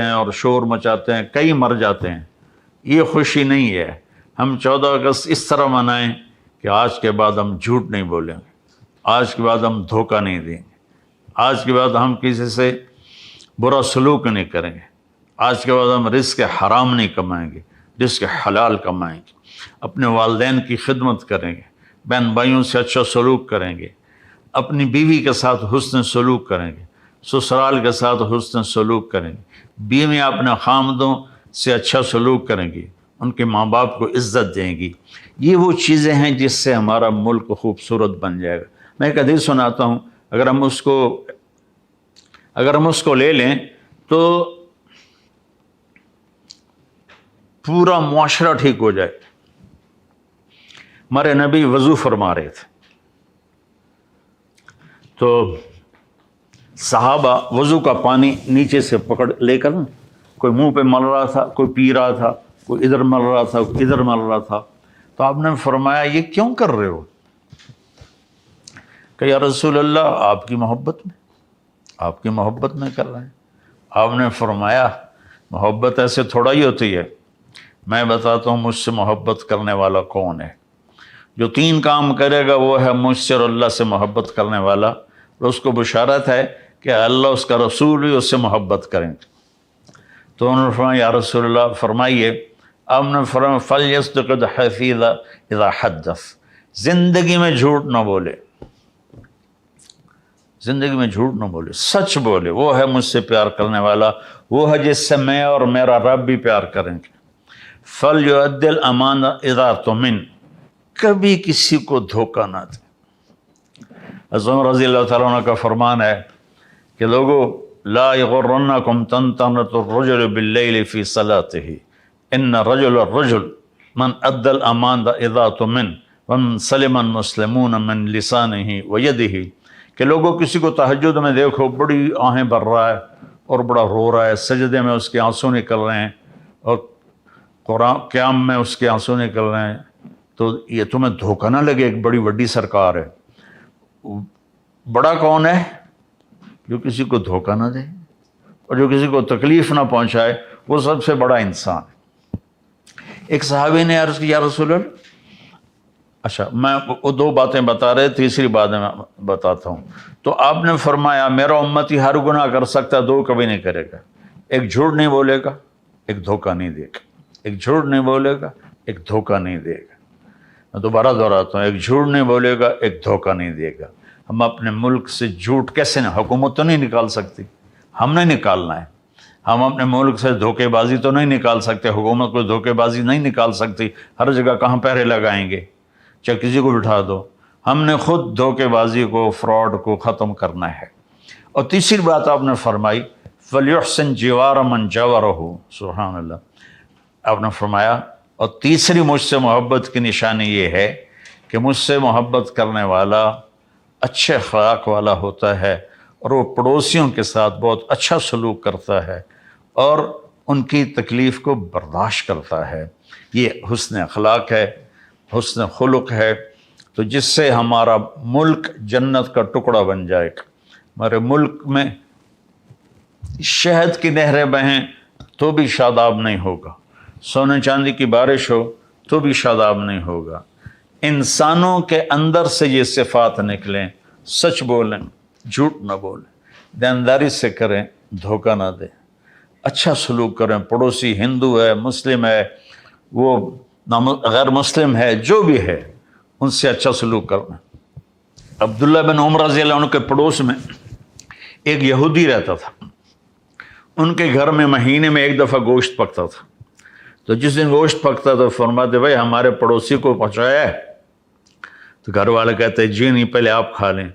ہیں اور شور مچاتے ہیں، کئی مر جاتے ہیں، یہ خوشی نہیں ہے۔ ہم 14 اگست اس طرح منائیں کہ آج کے بعد ہم جھوٹ نہیں بولیں گے، آج کے بعد ہم دھوکہ نہیں دیں گے، آج کے بعد ہم کسی سے برا سلوک نہیں کریں گے، آج کے بعد ہم رزق حرام نہیں کمائیں گے، رزق حلال کمائیں گے، اپنے والدین کی خدمت کریں گے، بہن بھائیوں سے اچھا سلوک کریں گے، اپنی بیوی کے ساتھ حسن سلوک کریں گے، سسرال کے ساتھ حسن سلوک کریں گے، بیویاں اپنے خامدوں سے اچھا سلوک کریں گی، ان کے ماں باپ کو عزت دیں گی۔ یہ وہ چیزیں ہیں جس سے ہمارا ملک خوبصورت بن جائے گا۔ میں ایک حدیث سناتا ہوں، اگر ہم اس کو لے لیں تو پورا معاشرہ ٹھیک ہو جائے۔ ہمارے نبی وضو فرما رہے تھے تو صحابہ وضو کا پانی نیچے سے پکڑ لے کر کوئی منہ پہ مل رہا تھا، کوئی پی رہا تھا، کوئی ادھر مل رہا تھا، کوئی ادھر مل رہا تھا، تو آپ نے فرمایا یہ کیوں کر رہے ہو؟ کہ یا رسول اللہ آپ کی محبت میں کر رہے ہیں۔ آپ نے فرمایا محبت ایسے تھوڑا ہی ہوتی ہے، میں بتاتا ہوں مجھ سے محبت کرنے والا کون ہے۔ جو 3 کام کرے گا وہ ہے مجھ سے اور اللہ سے محبت کرنے والا، اور اس کو بشارت ہے کہ اللہ اس کا رسول بھی اس سے محبت کریں گے۔ تو انہوں نے فرمایا یا رسول اللہ فرمائیے، آپ نے فرمایا فَلْيَصْدِقِ الْحَدِيثَ إِذَا حَدَّثَ، زندگی میں جھوٹ نہ بولے، زندگی میں جھوٹ نہ بولے، سچ بولے، وہ ہے مجھ سے پیار کرنے والا، وہ ہے جس سے میں اور میرا رب بھی پیار کریں گے۔ فَلْيُؤَدِّ الْأَمَانَةَ إِذَا اؤْتُمِنَ، کبھی کسی کو دھوکہ نہ دے۔ حضرت عمر رضی اللہ تعالیٰ عنہ کا فرمان ہے کہ لوگو لا یغرنکم طنطنۃ الرجل باللیل فی صلاتہ ان الرجل من ادى الامانۃ اذا اؤتمن ومن سلم المسلمون من لسانہ ویدہ، کہ لوگوں کسی کو تہجد میں دیکھو بڑی آہیں بھر رہا ہے اور بڑا رو رہا ہے، سجدے میں اس کے آنسو نکل رہے ہیں اور قرآن قیام میں اس کے آنسو نکل رہے ہیں، تو یہ تمہیں دھوکہ نہ لگے، ایک بڑی وڈی سرکار ہے۔ بڑا کون ہے؟ جو کسی کو دھوکہ نہ دے اور جو کسی کو تکلیف نہ پہنچائے، وہ سب سے بڑا انسان ہے۔ ایک صحابی نے عرض کی یا رسول اللہ، اچھا میں وہ 2 باتیں بتا رہے، تیسری بات میں بتاتا ہوں۔ تو آپ نے فرمایا میرا امتی ہر گناہ کر سکتا ہے، 2 کبھی نہیں کرے گا، ایک جھوٹ نہیں بولے گا، ایک دھوکہ نہیں دے گا، ایک جھوٹ نہیں بولے گا، ایک دھوکہ نہیں دے گا۔ میں دوبارہ دہراتا ہوں، ایک جھوٹ نہیں بولے گا، ایک دھوکہ نہیں دے گا۔ ہم اپنے ملک سے جھوٹ کیسے نہیں، حکومت تو نہیں نکال سکتی، ہم نہیں نکالنا ہے۔ ہم اپنے ملک سے دھوکے بازی تو نہیں نکال سکتے، حکومت کو دھوکے بازی نہیں نکال سکتی، ہر جگہ کہاں پہرے لگائیں گے، چاہے کسی کو بٹھا دو۔ ہم نے خود دھوکے بازی کو، فراڈ کو ختم کرنا ہے۔ اور تیسری بات آپ نے فرمائی فَلْيُحْسِنْ جِوَارَ مَنْ جَاوَرَهُ، سبحان اللہ۔ آپ نے فرمایا اور تیسری مجھ سے محبت کی نشانی یہ ہے کہ مجھ سے محبت کرنے والا اچھے اخلاق والا ہوتا ہے اور وہ پڑوسیوں کے ساتھ بہت اچھا سلوک کرتا ہے اور ان کی تکلیف کو برداشت کرتا ہے۔ یہ حسن اخلاق ہے، حسن خلق ہے، تو جس سے ہمارا ملک جنت کا ٹکڑا بن جائے گا۔ ہمارے ملک میں شہد کی نہریں بہیں تو بھی شاداب نہیں ہوگا، سونے چاندی کی بارش ہو تو بھی شاداب نہیں ہوگا۔ انسانوں کے اندر سے یہ صفات نکلیں، سچ بولیں، جھوٹ نہ بولیں، دینداری سے کریں، دھوکہ نہ دیں، اچھا سلوک کریں، پڑوسی ہندو ہے، مسلم ہے، وہ غیر مسلم ہے، جو بھی ہے ان سے اچھا سلوک کرنا۔ عبداللہ بن عمر رضی اللہ عنہ کے پڑوس میں ایک یہودی رہتا تھا، ان کے گھر میں مہینے میں 1 دفعہ گوشت پکتا تھا، تو جس دن گوشت پکتا تو فرماتے بھائی ہمارے پڑوسی کو پہنچایا ہے؟ تو گھر والے کہتے جی نہیں، پہلے آپ کھا لیں۔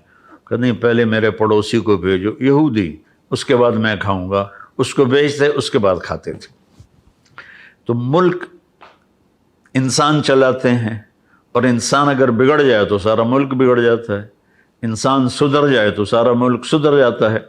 کہ نہیں، پہلے میرے پڑوسی کو بھیجو، یہودی، اس کے بعد میں کھاؤں گا۔ اس کو بھیجتے، اس کے بعد کھاتے تھے۔ تو ملک انسان چلاتے ہیں، اور انسان اگر بگڑ جائے تو سارا ملک بگڑ جاتا ہے، انسان سدھر جائے تو سارا ملک سدھر جاتا ہے۔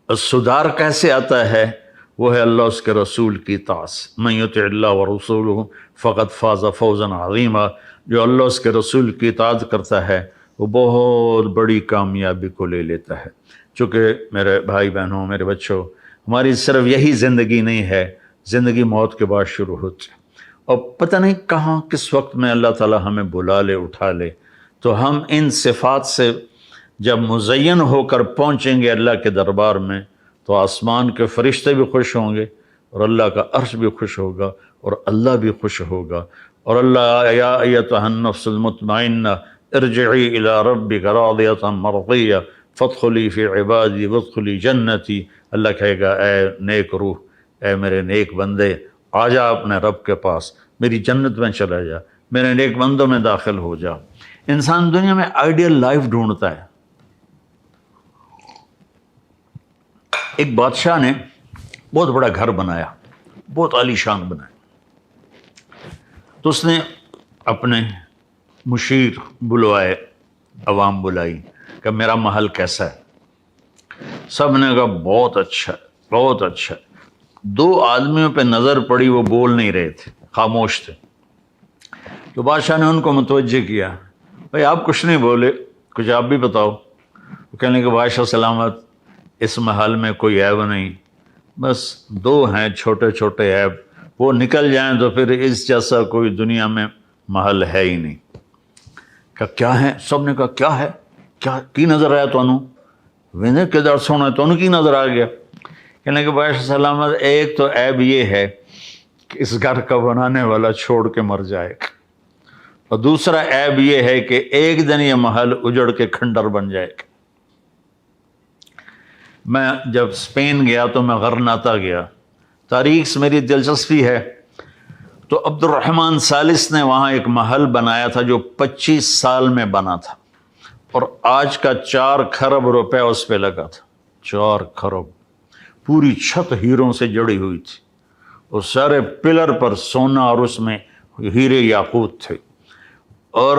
اور سدھار کیسے آتا ہے؟ وہ ہے اللہ اس کے رسول کی اطاعت۔ من یطع اللہ ورسولہ فقد فاز فوزا عظیما، جو اللہ اس کے رسول کی اطاعت کرتا ہے وہ بہت بڑی کامیابی کو لے لیتا ہے۔ چونکہ میرے بھائی بہنوں، میرے بچوں، ہماری صرف یہی زندگی نہیں ہے، زندگی موت کے بعد شروع ہوتی ہے، اور پتہ نہیں کہاں کس وقت میں اللہ تعالیٰ ہمیں بلا لے، اٹھا لے، تو ہم ان صفات سے جب مزین ہو کر پہنچیں گے اللہ کے دربار میں، تو آسمان کے فرشتے بھی خوش ہوں گے اور اللہ کا عرش بھی خوش ہوگا اور اللہ بھی خوش ہوگا، اور اللہ یا ایتھا النفس المطمئنہ ارجعی الی ربک راضیۃ مرضیہ فادخلی فی عبادی وادخلی جنتی، اللہ کہے گا اے نیک روح، اے میرے نیک بندے، آ جا اپنے رب کے پاس، میری جنت میں چلا جا، میرے نیک بندوں میں داخل ہو جا۔ انسان دنیا میں آئیڈیل لائف ڈھونڈتا ہے۔ ایک بادشاہ نے بہت بڑا گھر بنایا، بہت عالی شان بنایا، تو اس نے اپنے مشیر بلوائے، عوام بلائی کہ میرا محل کیسا ہے؟ سب نے کہا بہت اچھا ہے، بہت اچھا ہے۔ 2 آدمیوں پہ نظر پڑی، وہ بول نہیں رہے تھے، خاموش تھے، تو بادشاہ نے ان کو متوجہ کیا، بھائی آپ کچھ نہیں بولے، کچھ آپ بھی بتاؤ۔ وہ کہنے کہ بادشاہ سلامت، اس محل میں کوئی عیب نہیں، بس 2 ہیں چھوٹے چھوٹے عیب، وہ نکل جائیں تو پھر اس جیسا کوئی دنیا میں محل ہے ہی نہیں۔ کہ کیا ہے؟ سب نے کہا کیا ہے، کیا کی نظر آیا تانوں؟ ویندے کدھر سونا تانوں کی نظر آ گیا؟ کہنے کہ بادشاہ سلامت، ایک تو عیب یہ ہے کہ اس گھر کا بنانے والا چھوڑ کے مر جائے گا، اور دوسرا عیب یہ ہے کہ ایک دن یہ محل اجڑ کے کھنڈر بن جائے گا۔ میں جب اسپین گیا تو میں غرناطہ گیا، تاریخ سے میری دلچسپی ہے، تو عبد الرحمن ثالث نے وہاں ایک محل بنایا تھا جو 25 سال میں بنا تھا، اور آج کا 4 کھرب روپے اس پہ لگا تھا، 4 کھرب، پوری چھت ہیروں سے جڑی ہوئی تھی، اور سارے پلر پر سونا اور اس میں ہیرے یاقوت تھے، اور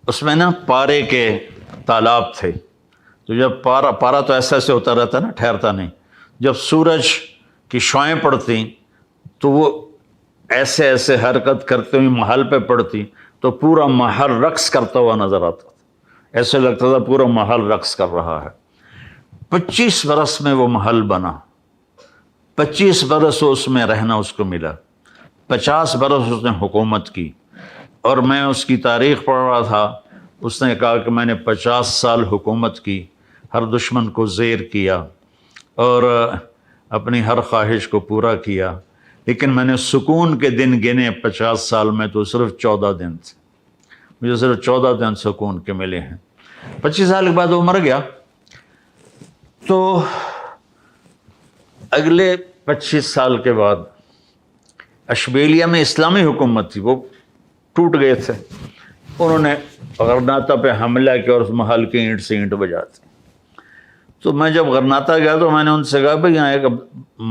اس میں نا پارے کے تالاب تھے، تو جب پارا تو ایسا ایسے ہوتا رہتا نا، ٹھہرتا نہیں، جب سورج کی شعائیں پڑتی تو وہ ایسے ایسے حرکت کرتے ہوئے محل پہ پڑتی تو پورا محل رقص کرتا ہوا نظر آتا تھا، ایسے لگتا تھا پورا محل رقص کر رہا ہے۔ 25 برس میں وہ محل بنا، 25 برس اس میں رہنا اس کو ملا، 50 برس اس نے حکومت کی، اور میں اس کی تاریخ پڑھ رہا تھا، اس نے کہا کہ میں نے 50 سال حکومت کی، ہر دشمن کو زیر کیا اور اپنی ہر خواہش کو پورا کیا، لیکن میں نے سکون کے دن گنے 50 سال میں تو صرف 14 دن تھے، مجھے صرف 14 دن سکون کے ملے ہیں۔ 25 سال کے بعد وہ مر گیا، تو اگلے 25 سال کے بعد اشبیلیہ میں اسلامی حکومت تھی، وہ ٹوٹ گئے تھے، انہوں نے غرناطہ پہ حملہ کیا اور اس محل کی اینٹ سے اینٹ بجاتے۔ تو میں جب غرناطہ گیا تو میں نے ان سے کہا بھائی یہاں ایک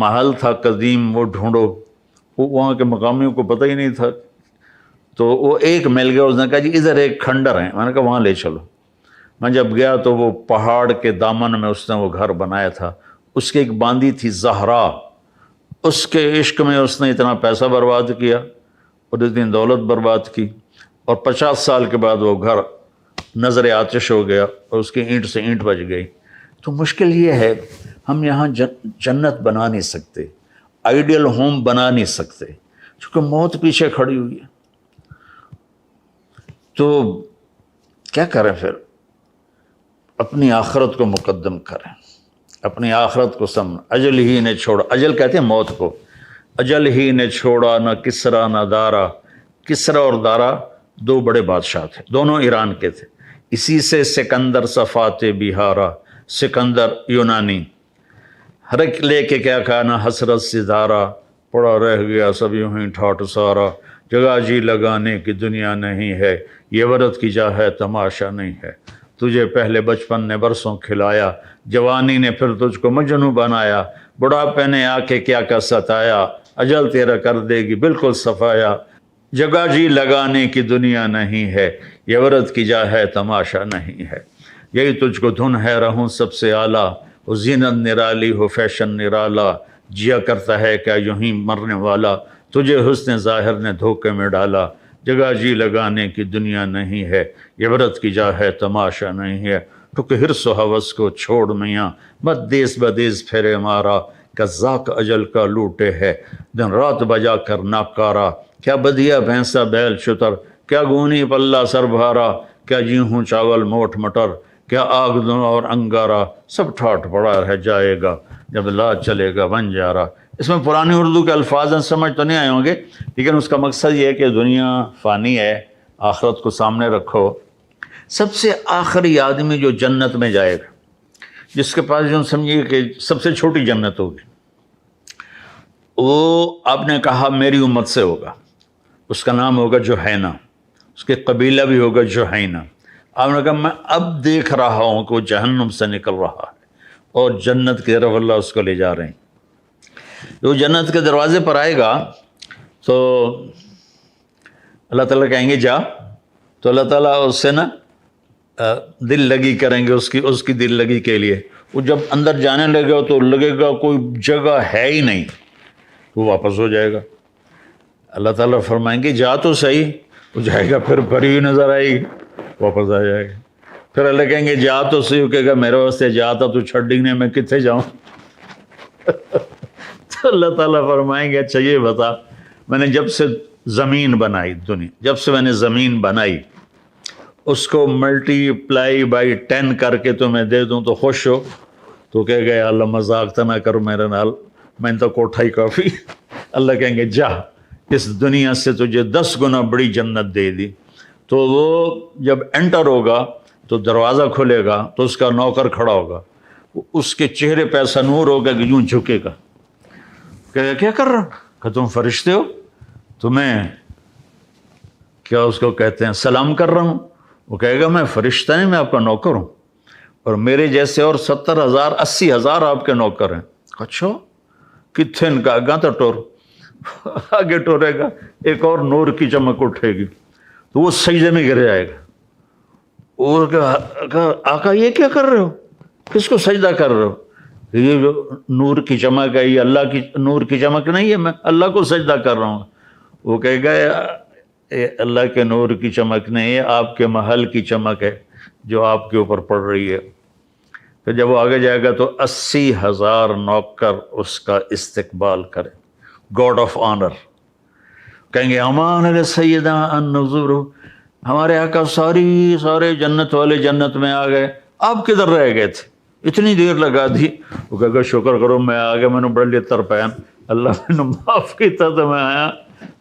محل تھا قدیم، وہ ڈھونڈو، وہاں کے مقامیوں کو پتہ ہی نہیں تھا، تو وہ ایک مل گیا، اس نے کہا جی ادھر ایک کھنڈر ہے، میں نے کہا وہاں لے چلو۔ میں جب گیا تو وہ پہاڑ کے دامن میں اس نے وہ گھر بنایا تھا، اس کی ایک باندی تھی زہرا، اس کے عشق میں اس نے اتنا پیسہ برباد کیا اور اتنی دولت برباد کی، اور 50 سال کے بعد وہ گھر نظر آتش ہو گیا اور اس کی اینٹ سے اینٹ بج گئی۔ تو مشکل یہ ہے، ہم یہاں جنت بنا نہیں سکتے، آئیڈیل ہوم بنا نہیں سکتے، چونکہ موت پیچھے کھڑی ہوئی ہے۔ تو کیا کریں پھر؟ اپنی آخرت کو مقدم کریں، اپنی آخرت کو سمجھ۔ اجل ہی نے چھوڑا، اجل کہتے ہیں موت کو، اجل ہی نے چھوڑا نہ کسرا نہ دارا۔ کسرا اور دارا 2 بڑے بادشاہ تھے، دونوں ایران کے تھے، اسی سے سکندر صفات بہارا، سکندر یونانی، ہر ایک لے کے کیا کہا نہ حسرت ستارہ، پڑا رہ گیا سب یوں ہی ٹھاٹ سارا، جگہ جی لگانے کی دنیا نہیں ہے، یہ ورد کی جا ہے تماشا نہیں ہے، تجھے پہلے بچپن نے برسوں کھلایا، جوانی نے پھر تجھ کو مجنوں بنایا، بڑھاپے نے آ کے کیا کیا ستایا، اجل تیرا کر دے گی بالکل صفایا، جگہ جی لگانے کی دنیا نہیں ہے، یہ ورد کی جا ہے تماشا نہیں ہے، یہی تجھ کو دھن ہے رہوں سب سے اعلیٰ، وہ زینت نرالی ہو فیشن نرالا، جیا کرتا ہے کیا یوں ہی مرنے والا، تجھے حسن ظاہر نے دھوکے میں ڈالا، جگہ جی لگانے کی دنیا نہیں ہے، یہ عبرت کی جا ہے تماشا نہیں ہے، تو کہ حرص و ہوس کو چھوڑ میاں، مت دیس بدیس پھرے مارا، قزاق اجل کا لوٹے ہے دن رات بجا کر ناکارا، کیا بدیا بھینسا بیل شتر، کیا گونی پلہ سر بھارا، کیا جیہوں چاول موٹ مٹر، کیا آگ دوں اور انگارا، سب ٹھاٹ پڑا رہ جائے گا جب لا چلے گا بنجارا۔ اس میں پرانی اردو کے الفاظ ہیں، سمجھ تو نہیں آئے ہوں گے، لیکن اس کا مقصد یہ ہے کہ دنیا فانی ہے، آخرت کو سامنے رکھو۔ سب سے آخری آدمی جو جنت میں جائے گا، جس کے پاس جو سمجھیے کہ سب سے چھوٹی جنت ہوگی، وہ آپ نے کہا میری امت سے ہوگا، اس کا نام ہوگا جوہینہ، اس کے قبیلہ بھی ہوگا جوہینہ۔ آپ نے کہا میں اب دیکھ رہا ہوں کہ وہ جہنم سے نکل رہا ہے اور جنت کی طرف اللہ اس کو لے جا رہے ہیں۔ جو جنت کے دروازے پر آئے گا تو اللہ تعالیٰ کہیں گے جا، تو اللہ تعالیٰ اس سے نا دل لگی کریں گے، اس کی دل لگی کے لیے۔ وہ جب اندر جانے لگے گا تو لگے گا کوئی جگہ ہے ہی نہیں، وہ واپس ہو جائے گا۔ اللہ تعالیٰ فرمائیں گے جا تو صحیح، وہ جائے گا، پھر بھری ہوئی نظر آئے گی، واپس آ جائے گا۔ پھر اللہ کہیں گے جا تو صحیح، کہے گا میرے واسطے جاتا تو چھڈی نہیں، میں کتنے جاؤں؟ تو اللہ تعالیٰ فرمائیں گے اچھا یہ بتا، میں نے جب سے زمین بنائی، دنیا جب سے میں نے زمین بنائی، اس کو ملٹی پلائی بائی 10 کر کے تمہیں دے دوں تو خوش ہو؟ تو کہے گا یا اللہ مذاق تو نہ کر میرے نال، میں نے تو کوٹھا ہی کافی۔ اللہ کہیں گے جا، اس دنیا سے تجھے 10 گنا بڑی جنت دے دی۔ تو وہ جب انٹر ہوگا تو دروازہ کھلے گا تو اس کا نوکر کھڑا ہوگا، اس کے چہرے پہ ایسا نور ہوگا کہ یوں جھکے گا، کہ کیا کر رہا؟ کہ تم فرشتے ہو، تمہیں کیا اس کو کہتے ہیں سلام کر رہا ہوں۔ وہ کہے گا میں فرشتہ نہیں، میں آپ کا نوکر ہوں، اور میرے جیسے اور 70,000 80,000 آپ کے نوکر ہیں۔ اچھا کتنے ان کا آگاں تو ٹور آگے ٹورے گا، ایک اور نور کی چمک اٹھے گی تو وہ سجدے میں گر جائے گا۔ اور آقا یہ کیا کر رہے ہو؟ کس کو سجدہ کر رہے ہو؟ یہ جو نور کی چمک ہے یہ اللہ کی نور کی چمک نہیں ہے، میں اللہ کو سجدہ کر رہا ہوں۔ وہ کہے گا اللہ کے نور کی چمک نہیں ہے، آپ کے محل کی چمک ہے جو آپ کے اوپر پڑ رہی ہے۔ پھر جب وہ آگے جائے گا تو 80,000 نوکر اس کا استقبال کریں، گاڈ آف آنر، کہیں گے امان علیہ سیدنا ان نظور، ہمارے آقا سارے جنت والے جنت میں آ گئے، آپ کدھر رہ گئے تھے؟ اتنی دیر لگا دی۔ وہ کہے گا شکر کرو میں آ گیا، میں نے بڑے لیے ترپین، اللہ نے معاف کیتا تو میں آیا،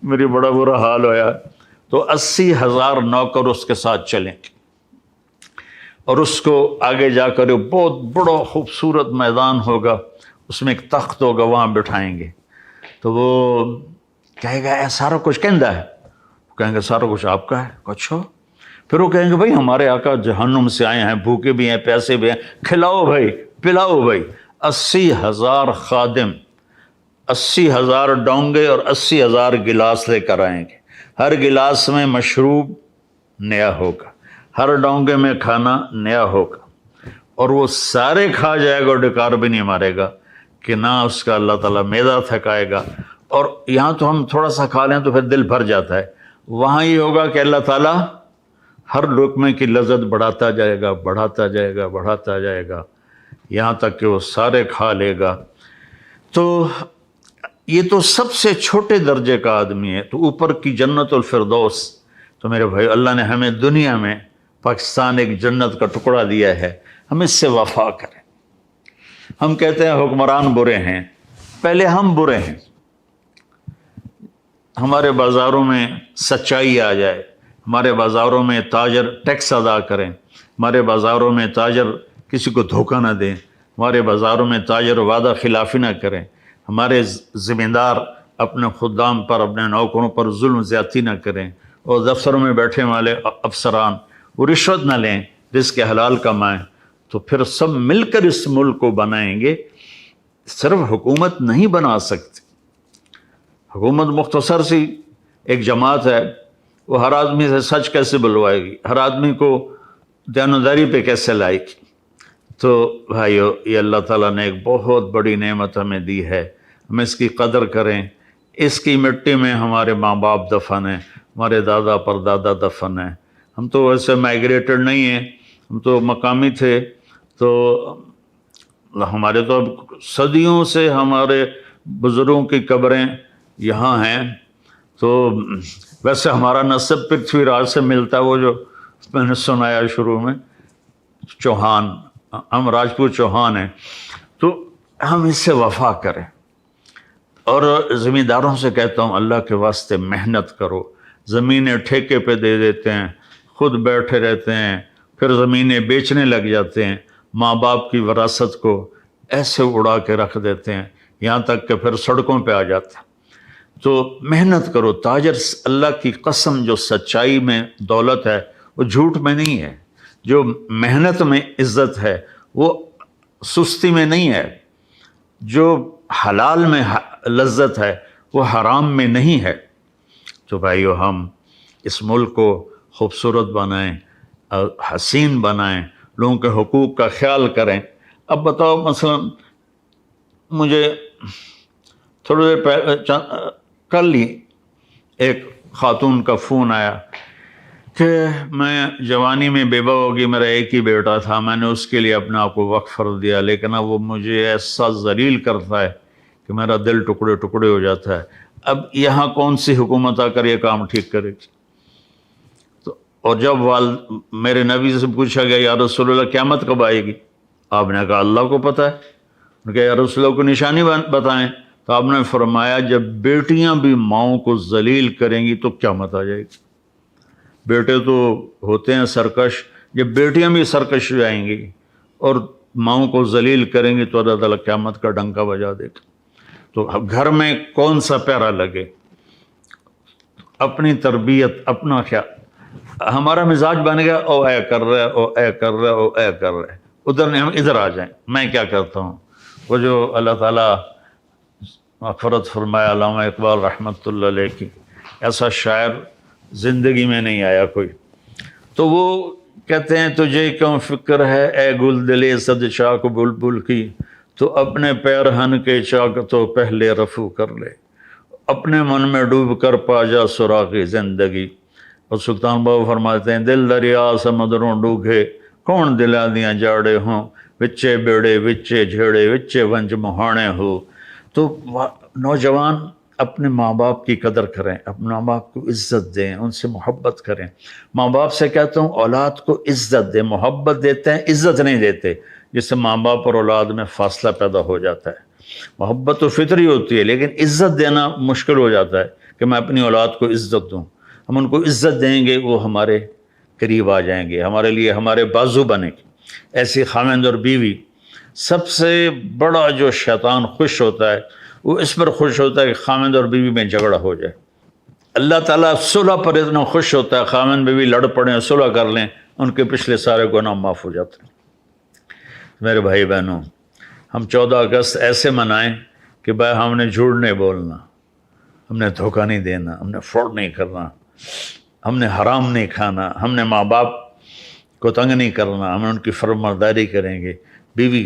میری بڑا برا حال ہویا۔ تو 80,000 نوکر اس کے ساتھ چلیں گے، اور اس کو آگے جا کر بہت بڑا خوبصورت میدان ہوگا، اس میں ایک تخت ہوگا، وہاں بٹھائیں گے۔ تو وہ کہے گا سارا کچھ کہندا ہے؟ وہ کہیں گے سارا کچھ آپ کا ہے۔ اچھا؟ پھر وہ کہیں گے بھائی ہمارے آقا جہنم سے آئے ہیں، بھوکے بھی ہیں، پیسے بھی ہیں، کھلاؤ بھائی، پلاؤ بھائی۔ 80,000 خادم، 80,000 ڈونگے اور 80,000 گلاس لے کر آئیں گے، ہر گلاس میں مشروب نیا ہوگا، ہر ڈونگے میں کھانا نیا ہوگا، اور وہ سارے کھا جائے گا اور ڈکار بھی نہیں مارے گا کہ نہ اس کا اللہ تعالیٰ معدہ تھکائے گا۔ اور یہاں تو ہم تھوڑا سا کھا لیں تو پھر دل بھر جاتا ہے، وہاں یہ ہوگا کہ اللہ تعالیٰ ہر لقمے کی لذت بڑھاتا جائے گا، بڑھاتا جائے گا، بڑھاتا جائے گا، یہاں تک کہ وہ سارے کھا لے گا۔ تو یہ تو سب سے چھوٹے درجے کا آدمی ہے، تو اوپر کی جنت الفردوس۔ تو میرے بھائی اللہ نے ہمیں دنیا میں پاکستان ایک جنت کا ٹکڑا دیا ہے، ہم اس سے وفا کریں۔ ہم کہتے ہیں حکمران برے ہیں، پہلے ہم برے ہیں۔ ہمارے بازاروں میں سچائی آ جائے، ہمارے بازاروں میں تاجر ٹیکس ادا کریں، ہمارے بازاروں میں تاجر کسی کو دھوکہ نہ دیں، ہمارے بازاروں میں تاجر وعدہ خلافی نہ کریں، ہمارے ذمہ اپنے خدام پر، اپنے نوکروں پر ظلم زیادتی نہ کریں، اور دفتروں میں بیٹھے والے افسران وہ رشوت نہ لیں، رزق حلال کمائیں۔ تو پھر سب مل کر اس ملک کو بنائیں گے۔ صرف حکومت نہیں بنا سکتی، حکومت مختصر سی ایک جماعت ہے، وہ ہر آدمی سے سچ کیسے بلوائے گی، ہر آدمی کو دیانتداری پہ کیسے لائے گی؟ تو بھائیو یہ اللہ تعالیٰ نے ایک بہت بڑی نعمت ہمیں دی ہے، ہم اس کی قدر کریں۔ اس کی مٹی میں ہمارے ماں باپ دفن ہیں، ہمارے دادا پر دادا دفن ہیں، ہم تو ویسے مائگریٹڈ نہیں ہیں، ہم تو مقامی تھے، تو ہمارے تو اب صدیوں سے ہمارے بزرگوں کی قبریں یہاں ہیں، تو ویسے ہمارا نسب پرتھوی راج سے ملتا ہے، وہ جو میں نے سنایا شروع میں، چوہان، ہم راجپوت چوہان ہیں، تو ہم اس سے وفا کریں۔ اور زمینداروں سے کہتا ہوں اللہ کے واسطے محنت کرو، زمینیں ٹھیکے پہ دے دیتے ہیں، خود بیٹھے رہتے ہیں، پھر زمینیں بیچنے لگ جاتے ہیں، ماں باپ کی وراثت کو ایسے اڑا کے رکھ دیتے ہیں، یہاں تک کہ پھر سڑکوں پہ آ جاتے ہیں۔ تو محنت کرو، تاجر اللہ کی قسم جو سچائی میں دولت ہے وہ جھوٹ میں نہیں ہے، جو محنت میں عزت ہے وہ سستی میں نہیں ہے، جو حلال میں لذت ہے وہ حرام میں نہیں ہے۔ تو بھائیو، ہم اس ملک کو خوبصورت بنائیں، حسین بنائیں، لوگوں کے حقوق کا خیال کریں۔ اب بتاؤ، مثلا مجھے تھوڑی دیر پہلے کل ہی ایک خاتون کا فون آیا کہ میں جوانی میں بیوہ ہوگی، میرا ایک ہی بیٹا تھا، میں نے اس کے لیے اپنے آپ کو وقف کر دیا، لیکن اب وہ مجھے ایسا ذلیل کرتا ہے کہ میرا دل ٹکڑے ٹکڑے ہو جاتا ہے۔ اب یہاں کون سی حکومت آ کر یہ کام ٹھیک کرے گی؟ تو اور جب میرے نبی سے پوچھا گیا یا رسول اللہ قیامت کب آئے گی؟ آپ نے کہا اللہ کو پتہ ہے۔ انہوں نے کہا یا رسول اللہ کو نشانی بتائیں، تو آپ نے فرمایا جب بیٹیاں بھی ماؤں کو ذلیل کریں گی تو قیامت آ جائے گی۔ بیٹے تو ہوتے ہیں سرکش، جب بیٹیاں بھی سرکش ہو جائیں گی اور ماؤں کو ذلیل کریں گی تو اللہ تعالیٰ قیامت کا ڈنکا بجا دے گا۔ تو گھر میں کون سا پیارا لگے، اپنی تربیت، اپنا خیال۔ ہمارا مزاج بن گیا او اے کر رہا ہے، او اے کر رہا ہے، او اے کر رہا ہے، ادھر نہیں، ہم ادھر آ جائیں۔ میں کیا کرتا ہوں، وہ جو اللہ تعالیٰ مغفرت فرمایا علامہ اقبال رحمۃ اللہ علیہ کی، ایسا شاعر زندگی میں نہیں آیا کوئی، تو وہ کہتے ہیں تجھے کیوں فکر ہے اے گل دلے صد چاک بلبل کی، تو اپنے پیرہن کے چاک تو پہلے رفو کر لے، اپنے من میں ڈوب کر پا جا سراغ زندگی۔ اور سلطان بابا فرماتے ہیں دل دریا سمندروں ڈوگے، کون دلا دیاں جاڑے ہوں، وچے بیڑے وچے جھیڑے وچے ونج مہانے ہو۔ تو نوجوان اپنے ماں باپ کی قدر کریں، اپنے ماں باپ کو عزت دیں، ان سے محبت کریں۔ ماں باپ سے کہتا ہوں اولاد کو عزت دیں، محبت دیتے ہیں، عزت نہیں دیتے، جس سے ماں باپ اور اولاد میں فاصلہ پیدا ہو جاتا ہے۔ محبت تو فطری ہوتی ہے، لیکن عزت دینا مشکل ہو جاتا ہے کہ میں اپنی اولاد کو عزت دوں۔ ہم ان کو عزت دیں گے، وہ ہمارے قریب آ جائیں گے، ہمارے لیے ہمارے بازو بنیں گے۔ ایسی خاوند اور بیوی، سب سے بڑا جو شیطان خوش ہوتا ہے وہ اس پر خوش ہوتا ہے کہ خاوند اور بیوی میں جھگڑا ہو جائے۔ اللہ تعالیٰ صلح پر اتنا خوش ہوتا ہے، خاوند بیوی لڑ پڑیں، صلح کر لیں، ان کے پچھلے سارے گناہ معاف ہو جاتے ہیں۔ میرے بھائی بہنوں، ہم 14 اگست ایسے منائیں کہ بھائی ہم نے جھوٹ نہیں بولنا، ہم نے دھوکہ نہیں دینا، ہم نے فراڈ نہیں کرنا، ہم نے حرام نہیں کھانا، ہم نے ماں باپ کو تنگ نہیں کرنا، ہم ان کی فرمانبرداری کریں گے، بیوی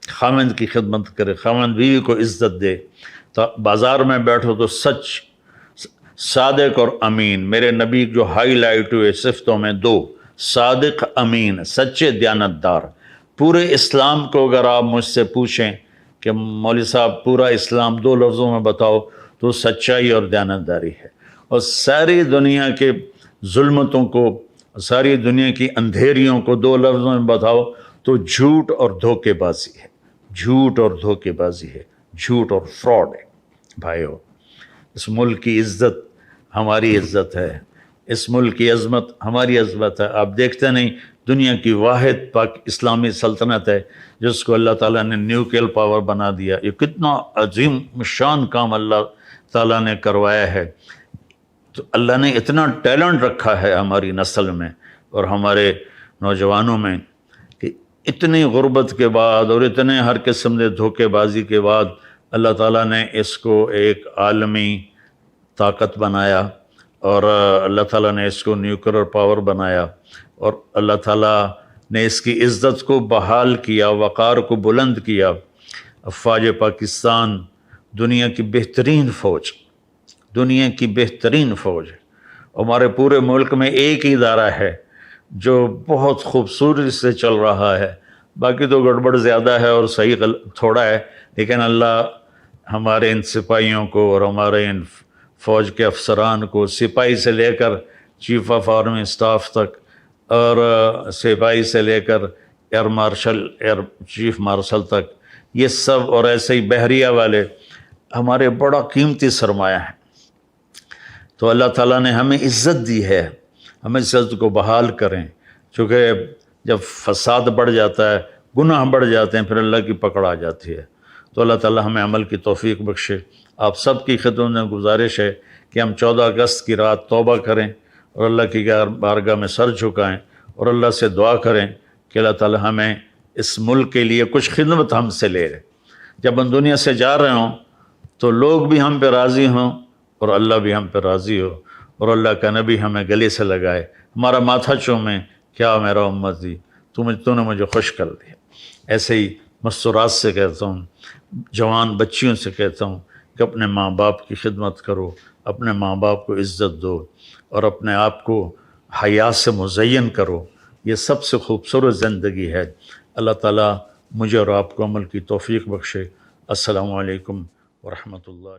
خاوند کی خدمت کرے، خاوند بیوی کو عزت دے۔ تو بازار میں بیٹھو تو سچ، صادق اور امین، میرے نبی جو ہائی لائٹ ہوئے صفتوں میں 2، صادق امین، سچے دیانتدار۔ پورے اسلام کو اگر آپ مجھ سے پوچھیں کہ مولوی صاحب پورا اسلام 2 لفظوں میں بتاؤ تو سچائی اور دیانتداری ہے۔ اور ساری دنیا کے ظلمتوں کو، ساری دنیا کی اندھیریوں کو 2 لفظوں میں بتاؤ تو جھوٹ اور دھوکے بازی ہے، جھوٹ اور دھوکے بازی ہے، جھوٹ اور فراڈ ہے۔ بھائیو، اس ملک کی عزت ہماری عزت ہے، اس ملک کی عظمت ہماری عظمت ہے۔ آپ دیکھتے نہیں، دنیا کی واحد پاک اسلامی سلطنت ہے جس کو اللہ تعالیٰ نے نیوکلیئر پاور بنا دیا۔ یہ کتنا عظیم شان کام اللہ تعالیٰ نے کروایا ہے۔ تو اللہ نے اتنا ٹیلنٹ رکھا ہے ہماری نسل میں اور ہمارے نوجوانوں میں کہ اتنی غربت کے بعد اور اتنے ہر قسم کے دھوکے بازی کے بعد اللہ تعالیٰ نے اس کو ایک عالمی طاقت بنایا، اور اللہ تعالیٰ نے اس کو نیوکلیئر پاور بنایا، اور اللہ تعالیٰ نے اس کی عزت کو بحال کیا، وقار کو بلند کیا۔ افواج پاکستان دنیا کی بہترین فوج، دنیا کی بہترین فوج ہے۔ ہمارے پورے ملک میں ایک ہی ادارہ ہے جو بہت خوبصورتی سے چل رہا ہے، باقی تو گڑبڑ زیادہ ہے اور صحیح تھوڑا ہے، لیکن اللہ ہمارے ان سپاہیوں کو اور ہمارے ان فوج کے افسران کو، سپاہی سے لے کر چیف آف آرمی اسٹاف تک، اور سپاہی سے لے کر air marshal, air chief marshal تک، یہ سب، اور ایسے ہی بحریہ والے ہمارے بڑا قیمتی سرمایہ ہیں۔ تو اللہ تعالیٰ نے ہمیں عزت دی ہے، ہمیں عزت کو بحال کریں، چونکہ جب فساد بڑھ جاتا ہے، گناہ بڑھ جاتے ہیں، پھر اللہ کی پکڑ آ جاتی ہے۔ تو اللہ تعالیٰ ہمیں عمل کی توفیق بخشے۔ آپ سب کی خدمت میں گزارش ہے کہ ہم 14 اگست کی رات توبہ کریں اور اللہ کی بارگاہ میں سر جھکائیں اور اللہ سے دعا کریں کہ اللہ تعالیٰ ہمیں اس ملک کے لیے کچھ خدمت ہم سے لے لے۔ جب ہم دنیا سے جا رہے ہوں تو لوگ بھی ہم پہ راضی ہوں اور اللہ بھی ہم پہ راضی ہو، اور اللہ کا نبی ہمیں گلے سے لگائے، ہمارا ماتھا چومیں، کیا میرا امتی، تو نے مجھے خوش کر دیا۔ ایسے ہی مستورات سے کہتا ہوں، جوان بچیوں سے کہتا ہوں کہ اپنے ماں باپ کی خدمت کرو، اپنے ماں باپ کو عزت دو، اور اپنے آپ کو حیا سے مزین کرو۔ یہ سب سے خوبصورت زندگی ہے۔ اللہ تعالیٰ مجھے اور آپ کو عمل کی توفیق بخشے۔ السلام علیکم ورحمۃ اللہ۔